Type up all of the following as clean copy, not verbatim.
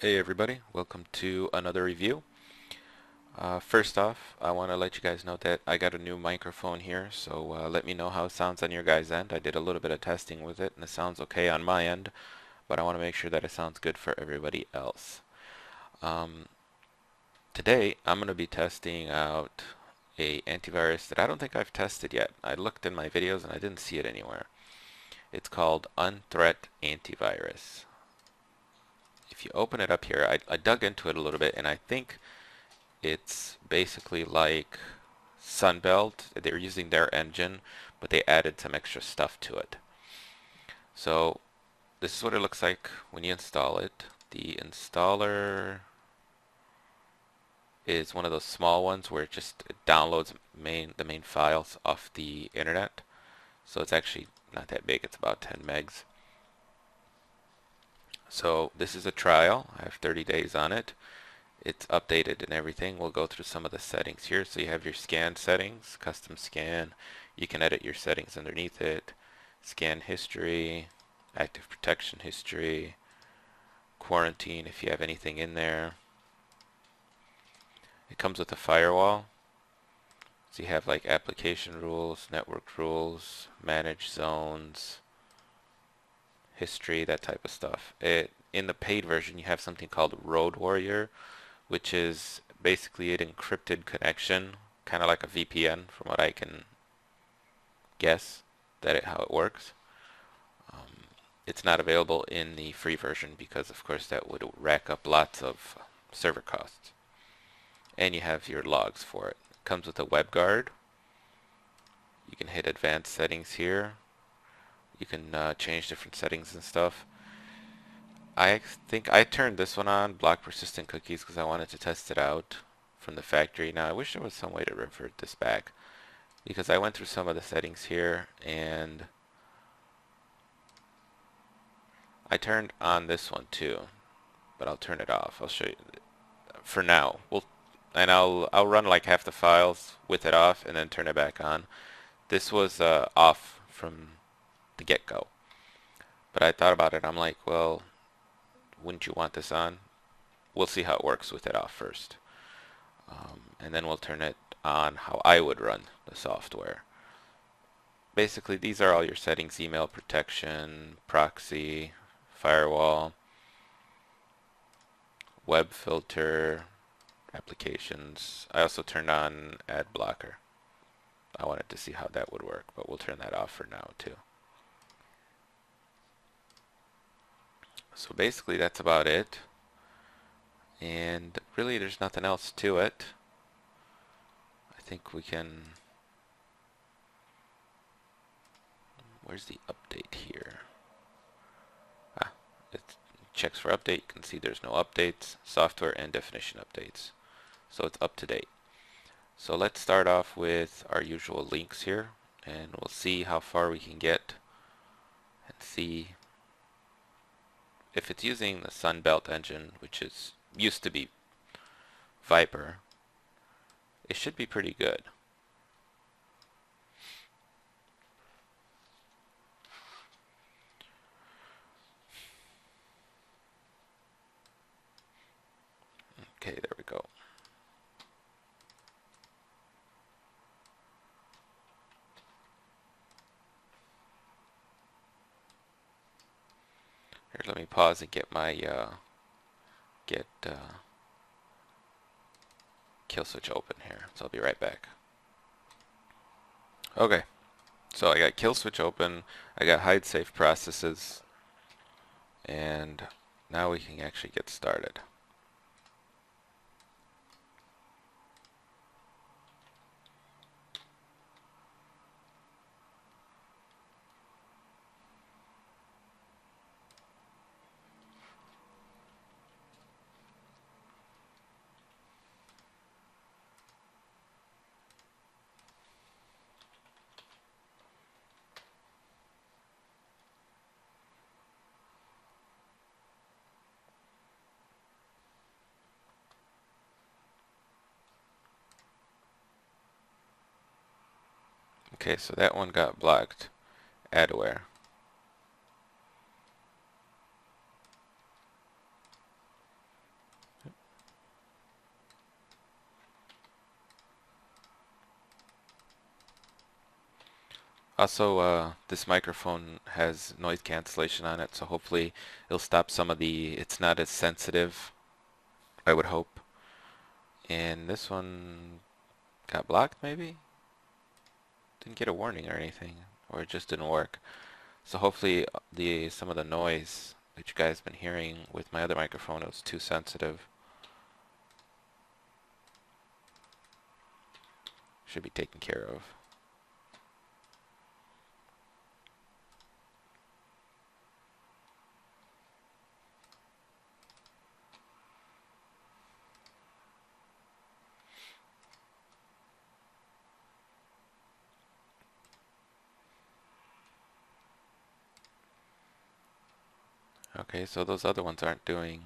Hey everybody, welcome to another review. First off, I want to let you guys know that I got a new microphone here, so let me know how it sounds on your guys' end. I did a little bit of testing with it, and it sounds okay on my end, but I want to make sure that it sounds good for everybody else. Um, Today, I'm going to be testing out a antivirus that I don't think I've tested yet. I looked in my videos and I didn't see it anywhere. It's called Unthreat Antivirus. If you open it up here, I dug into it a little bit, and I think it's basically like Sunbelt. They're using their engine, but they added some extra stuff to it. So this is what it looks like when you install it. The installer is one of those small ones where it downloads the main files off the internet. So it's actually not that big. It's about 10 megs. So this is a trial. I have 30 days on it. It's updated and everything. We'll go through some of the settings here. So you have your scan settings, custom scan. You can edit your settings underneath it. Scan history, active protection history, quarantine if you have anything in there. It comes with a firewall. So you have like application rules, network rules, manage zones, history, that type of stuff. In the paid version, you have something called Road Warrior, which is basically an encrypted connection, kind of like a VPN from what I can guess how it works. Um, it's not available in the free version because of course that would rack up lots of server costs. And you have your logs for it. It comes with a WebGuard. You can hit advanced settings here. You can change different settings and stuff. I think I turned this one on, block persistent cookies, because I wanted to test it out from the factory. Now I wish there was some way to revert this back, because I went through some of the settings here and I turned on this one too, but I'll turn it off. I'll show you for now. I'll run like half the files with it off and then turn it back on. This was off from the get-go, but I thought about it. I'm like, well, wouldn't you want this on? We'll see how it works with it off first, and then we'll turn it on how I would run the software. Basically, these are all your settings: email protection, proxy, firewall, web filter, applications. I also turned on ad blocker. I wanted to see how that would work, but we'll turn that off for now too. So basically that's about it. And really there's nothing else to it. I think we can... Where's the update here? Ah, it checks for update. You can see there's no updates, software and definition updates. So it's up to date. So let's start off with our usual links here, and we'll see how far we can get and see if it's using the Sunbelt engine, which is used to be Viper. It should be pretty good. Okay, there we go. Here, let me pause and get my kill switch open here. So I'll be right back. Okay, so I got kill switch open. I got hide safe processes, and now we can actually get started. Okay, so that one got blocked. Adware. Also, this microphone has noise cancellation on it, so hopefully it'll stop some of it's not as sensitive, I would hope. And this one got blocked maybe? Didn't get a warning or anything, or it just didn't work. So hopefully some of the noise that you guys have been hearing with my other microphone, it was too sensitive. Should be taken care of. Okay, so those other ones aren't doing...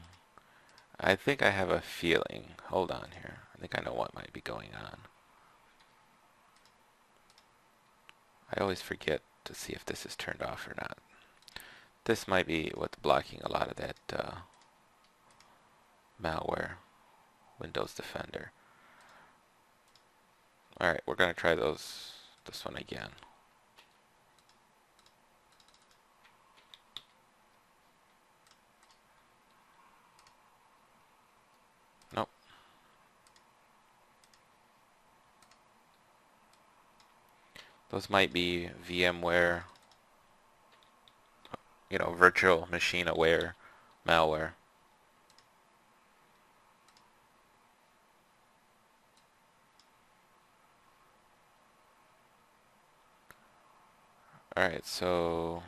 I think I have a feeling. Hold on here. I think I know what might be going on. I always forget to see if this is turned off or not. This might be what's blocking a lot of that malware, Windows Defender. Alright, we're going to try this one again. Nope. Those might be VMware, virtual machine aware malware. Alright, so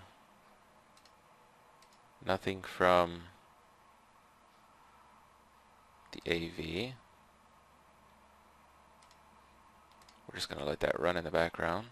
nothing from the AV. We're just going to let that run in the background.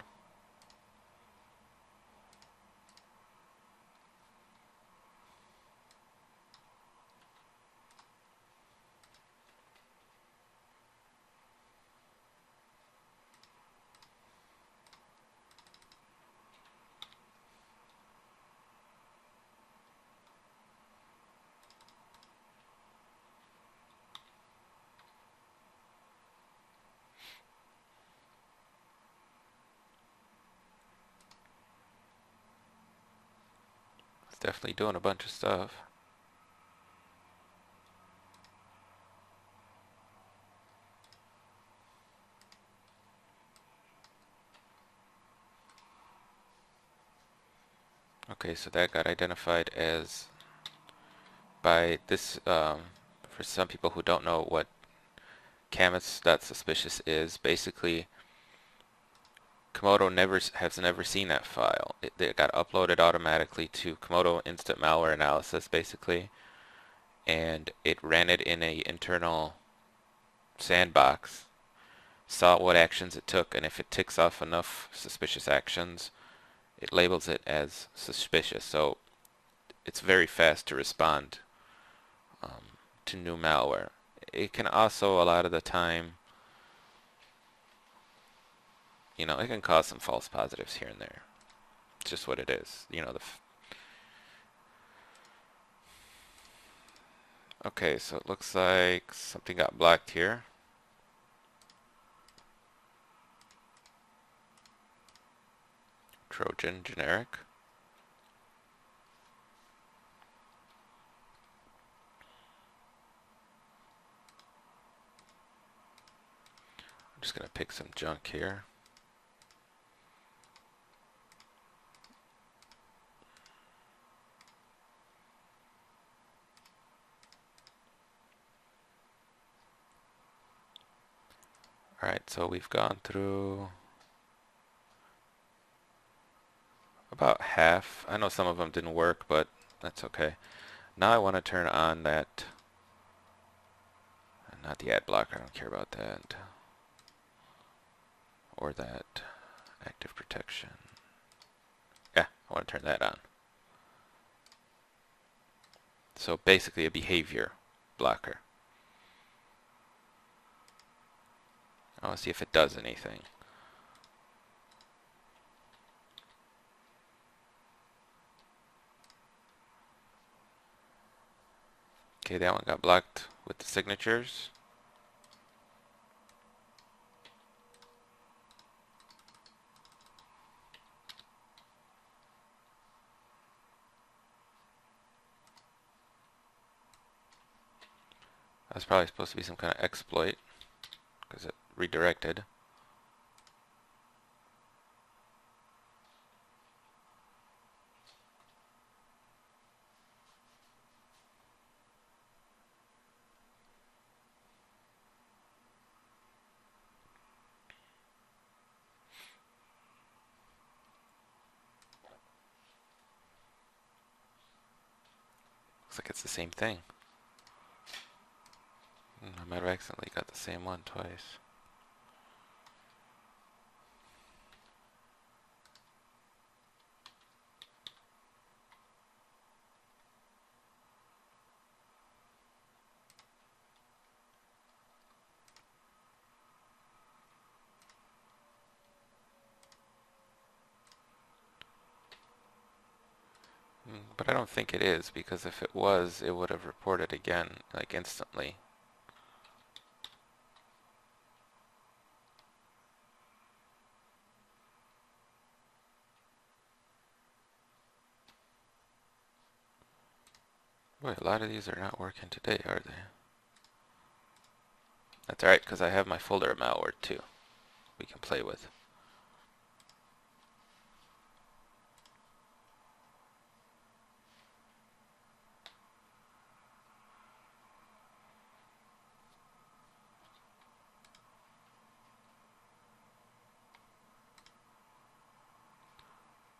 It's definitely doing a bunch of stuff. Okay, so that got identified as by this, for some people who don't know what Camus.suspicious is, basically Komodo has never seen that file. It got uploaded automatically to Komodo Instant Malware Analysis, basically, and it ran it in a internal sandbox, saw what actions it took, and if it ticks off enough suspicious actions, it labels it as suspicious. So it's very fast to respond to new malware. It can also, a lot of the time, it can cause some false positives here and there. It's just what it is. Okay, so it looks like something got blocked here. Trojan generic. I'm just going to pick some junk here. Alright, so we've gone through about half. I know some of them didn't work, but that's okay. Now I want to turn on that, not the ad blocker, I don't care about that, or that active protection. Yeah, I want to turn that on. So basically a behavior blocker. I want to see if it does anything. Okay, that one got blocked with the signatures. That's probably supposed to be some kind of exploit because it redirected. Looks like it's the same thing. I might have accidentally got the same one twice. But I don't think it is, because if it was, it would have reported again, like instantly. Boy, a lot of these are not working today, are they? That's alright, because I have my folder of malware too we can play with.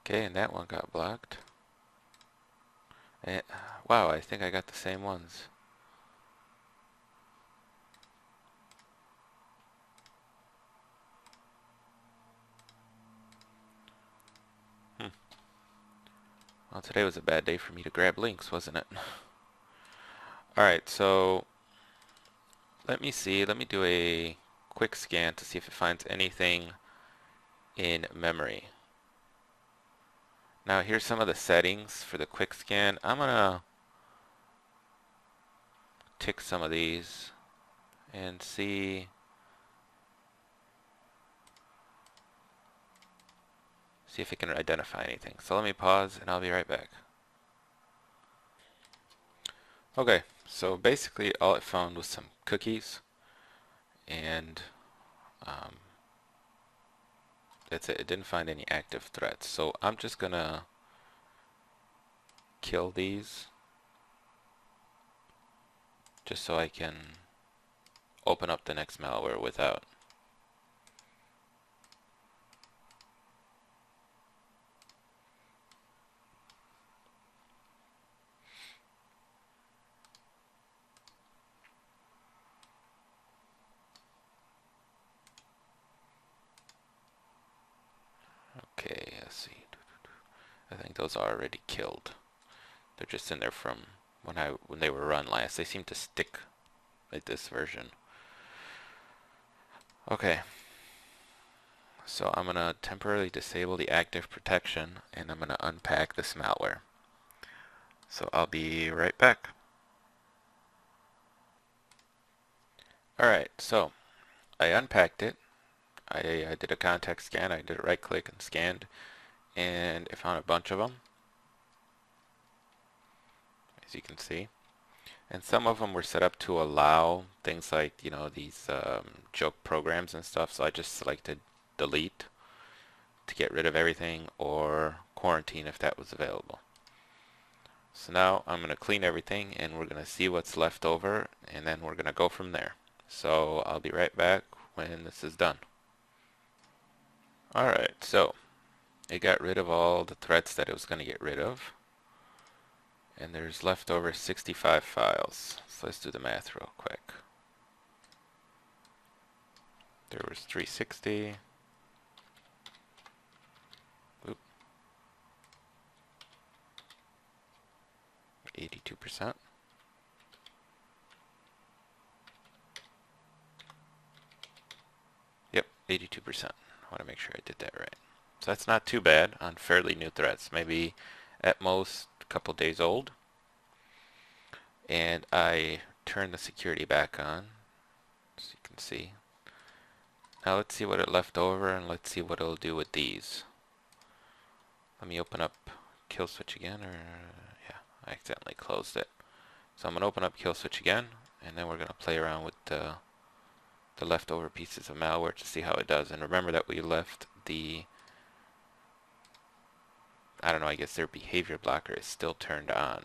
Okay, and that one got blocked. And, wow, I think I got the same ones. Well, today was a bad day for me to grab links, wasn't it? Alright, so let me see. Let me do a quick scan to see if it finds anything in memory. Now here's some of the settings for the quick scan. I'm gonna tick some of these and see if it can identify anything. So let me pause and I'll be right back. Okay, so basically all it found was some cookies, and that's it. It didn't find any active threats. So I'm just gonna kill these just so I can open up the next malware without. Okay, let's see. I think those are already killed. They're just in there from when they were run last. They seem to stick like this version. Okay. So I'm gonna temporarily disable the active protection and I'm gonna unpack this malware. So I'll be right back. Alright, so I unpacked it. I did a context scan. I did a right click and scanned, and I found a bunch of them, as you can see. And some of them were set up to allow things like, you know, these joke programs and stuff. So I just selected delete to get rid of everything, or quarantine if that was available. So now I'm going to clean everything and we're going to see what's left over, and then we're going to go from there. So I'll be right back when this is done. Alright, so it got rid of all the threats that it was going to get rid of. And there's left over 65 files. So let's do the math real quick. There was 360. Oop. 82%. Yep, 82%. I want to make sure I did that right. So that's not too bad on fairly new threats. Maybe at most a couple days old. And I turn the security back on, so you can see. Now let's see what it left over, and let's see what it'll do with these. Let me open up kill switch again, or yeah, I accidentally closed it. So I'm gonna open up kill switch again, and then we're going to play around with the leftover pieces of malware to see how it does. And remember that we left the, I don't know, I guess their behavior blocker is still turned on.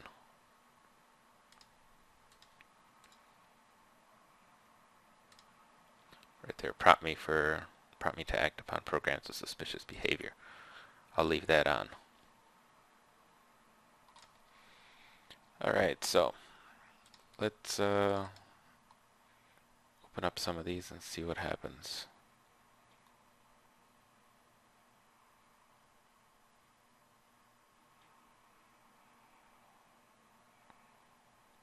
Right there, prompt me to act upon programs with suspicious behavior. I'll leave that on. Alright, so let's open up some of these and see what happens.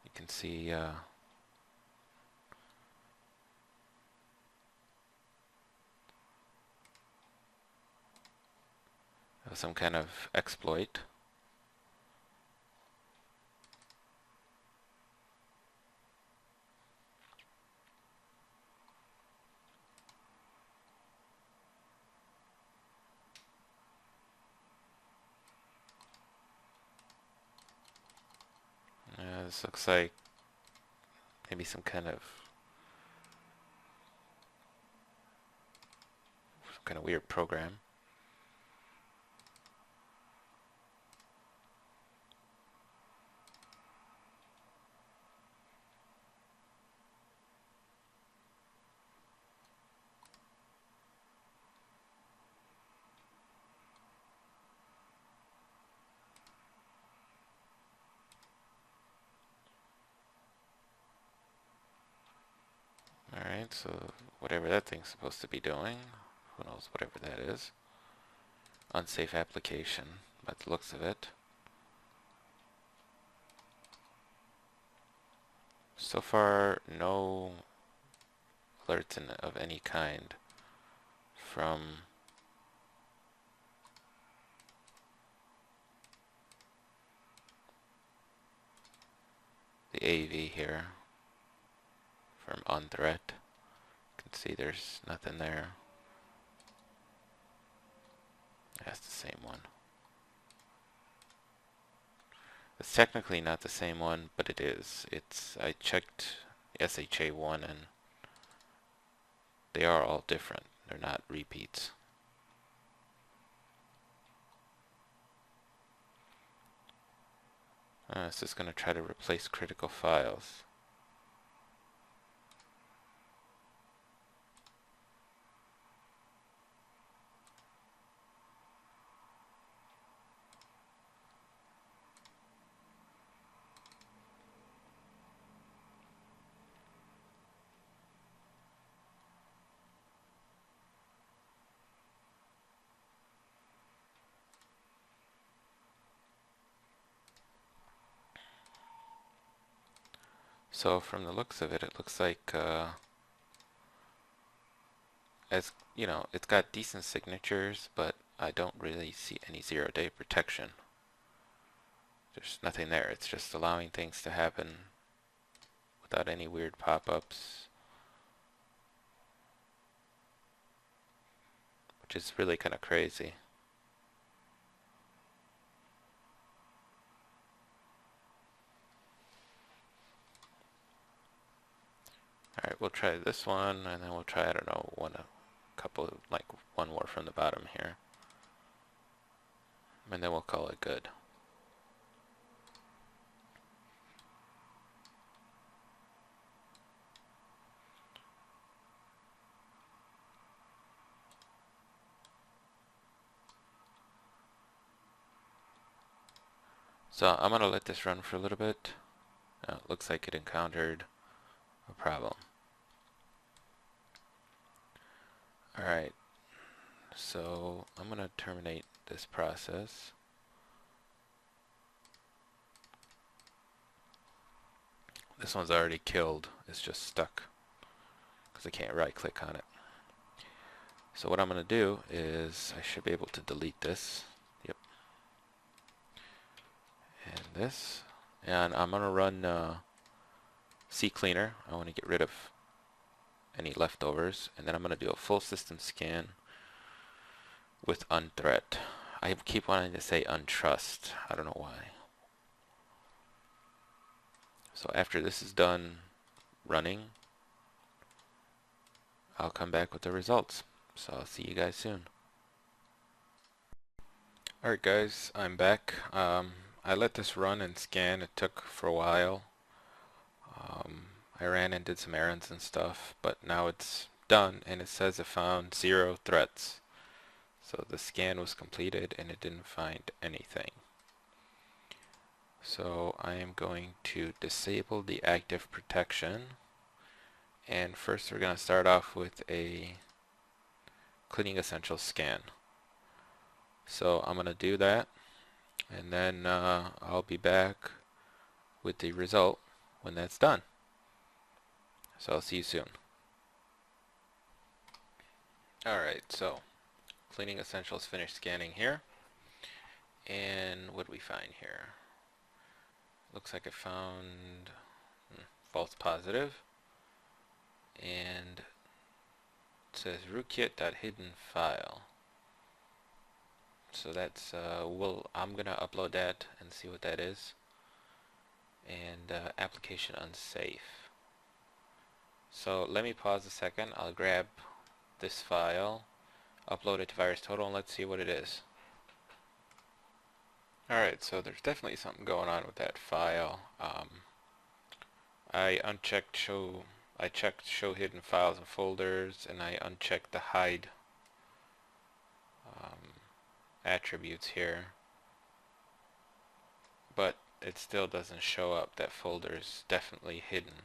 You can see some kind of exploit. This looks like maybe some kind of weird program. Alright, so whatever that thing's supposed to be doing, who knows whatever that is. Unsafe application, by the looks of it. So far, no alerts of any kind from the AV here, from Unthreat. You can see there's nothing there. That's the same one. It's technically not the same one, but it is. I checked SHA-1 and they are all different. They're not repeats. It's just going to try to replace critical files. So from the looks of it, it looks like, as you know, it's got decent signatures, but I don't really see any zero-day protection. There's nothing there. It's just allowing things to happen without any weird pop-ups, which is really kind of crazy. Alright, we'll try this one, and then we'll try, I don't know, one more from the bottom here. And then we'll call it good. So I'm going to let this run for a little bit. It looks like it encountered a problem. Alright, so I'm going to terminate this process. This one's already killed. It's just stuck because I can't right click on it. So what I'm going to do is I should be able to delete this. Yep. And this. And I'm going to run CCleaner. I want to get rid of any leftovers. And then I'm going to do a full system scan with Unthreat. I keep wanting to say Untrust. I don't know why. So after this is done, running, I'll come back with the results. So I'll see you guys soon. Alright guys, I'm back. I let this run and scan. It took for a while. I ran and did some errands and stuff, but now it's done and it says it found 0 threats. So the scan was completed and it didn't find anything. So I am going to disable the active protection, and first we're going to start off with a Cleaning Essentials scan. So I'm going to do that, and then I'll be back with the result when that's done. So I'll see you soon. Alright, so Cleaning Essentials finished scanning here. And what do we find here? Looks like I found false positive. And it says rootkit.hidden file. So that's, I'm gonna upload that and see what that is. And application unsafe. So let me pause a second. I'll grab this file, upload it to VirusTotal, and let's see what it is. Alright, so there's definitely something going on with that file. I checked show hidden files and folders, and I unchecked the hide attributes here, but it still doesn't show up. That folder is definitely hidden.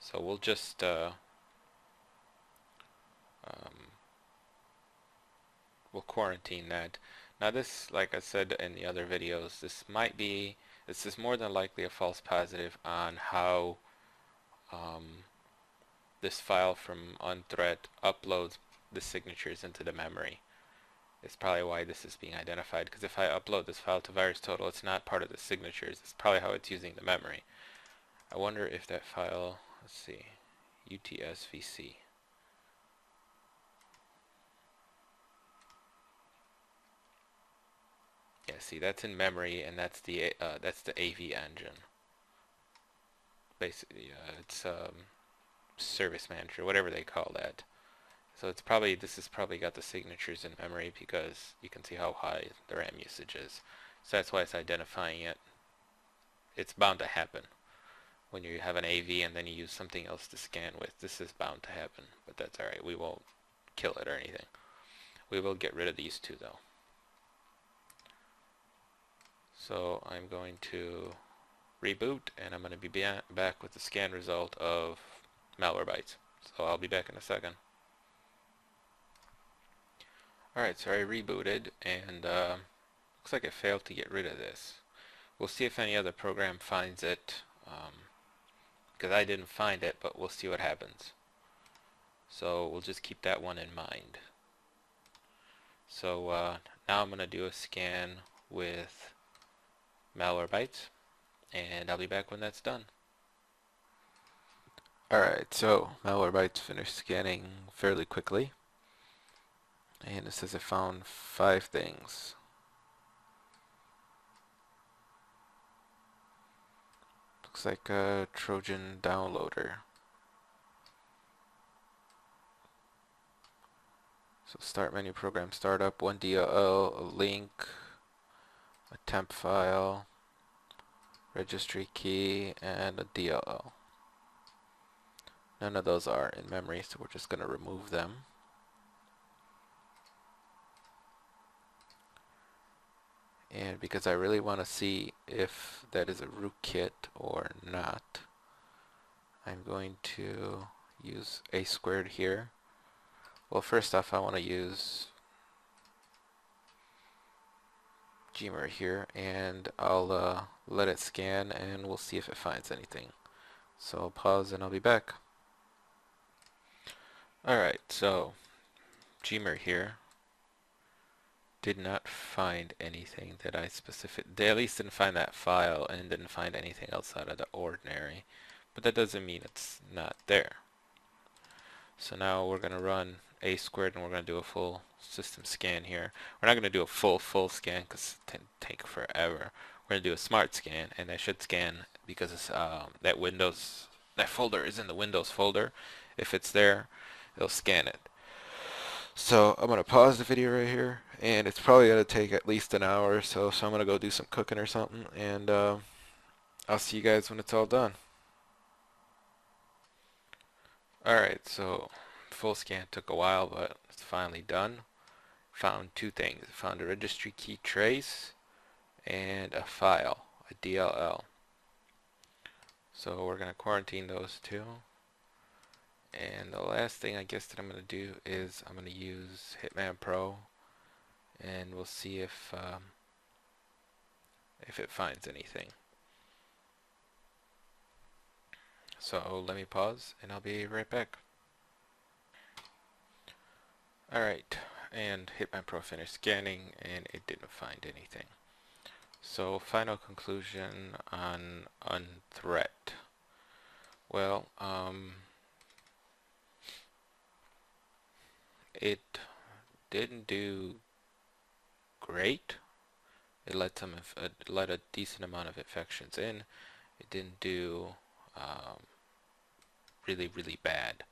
So we'll just we'll quarantine that. Now this, like I said in the other videos, this is more than likely a false positive on how this file from Unthreat uploads the signatures into the memory. It's probably why this is being identified, because if I upload this file to VirusTotal, it's not part of the signatures. It's probably how it's using the memory. I wonder if that file, let's see, UTSVC. Yeah, see, that's in memory, and that's the AV engine. Basically, it's service manager, whatever they call that. So it's probably, this has probably got the signatures in memory because you can see how high the RAM usage is. So that's why it's identifying it. It's bound to happen when you have an AV and then you use something else to scan with. This is bound to happen, but that's alright. We won't kill it or anything. We will get rid of these two though. So I'm going to reboot, and I'm going to be back with the scan result of Malwarebytes. So I'll be back in a second. Alright, so I rebooted, and looks like I failed to get rid of this. We'll see if any other program finds it, because I didn't find it, but we'll see what happens. So we'll just keep that one in mind. So now I'm going to do a scan with Malwarebytes, and I'll be back when that's done. Alright, so Malwarebytes finished scanning fairly quickly, and it says it found 5 things. Looks like a Trojan downloader. So start menu, program startup, 1 DLL, a link, a temp file, registry key, and a DLL. None of those are in memory, so we're just going to remove them. And because I really want to see if that is a rootkit or not, I'm going to use a squared here. Well, first off, I want to use Gmer here, and I'll let it scan, and we'll see if it finds anything. So I'll pause and I'll be back. Alright, so Gmer here did not find anything that they at least didn't find that file and didn't find anything else out of the ordinary, but that doesn't mean it's not there. So now we're going to run a squared, and we're going to do a full system scan here. We're not going to do a full scan because it take forever. We're going to do a smart scan, and that should scan because it's, that Windows that folder is in the Windows folder. If it's there, it'll scan it. So I'm gonna pause the video right here, and it's probably gonna take at least an hour or so. So I'm gonna go do some cooking or something, and I'll see you guys when it's all done. Alright, so full scan took a while, but it's finally done. Found two things. Found a registry key trace and a file, a DLL. So we're going to quarantine those two. And the last thing I guess that I'm going to do is I'm going to use Hitman Pro, and we'll see if it finds anything. So let me pause and I'll be right back. Alright, and Hitman Pro finished scanning and it didn't find anything. So final conclusion on Unthreat. Well, it didn't do great. It let a decent amount of infections in. It didn't do really bad.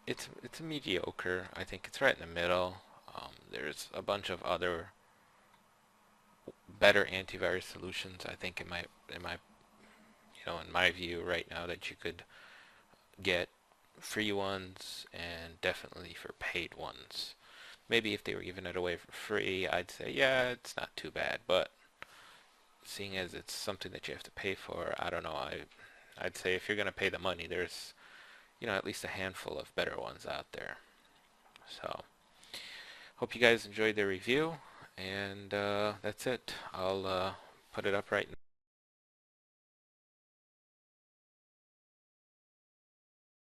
It's mediocre. I think it's right in the middle. There's a bunch of other better antivirus solutions. I think in my view right now that you could get free ones and definitely for paid ones. Maybe if they were giving it away for free, I'd say yeah, it's not too bad. But seeing as it's something that you have to pay for, I don't know. I'd say if you're gonna pay the money, there's at least a handful of better ones out there. So hope you guys enjoyed the review, and that's it. I'll put it up right now.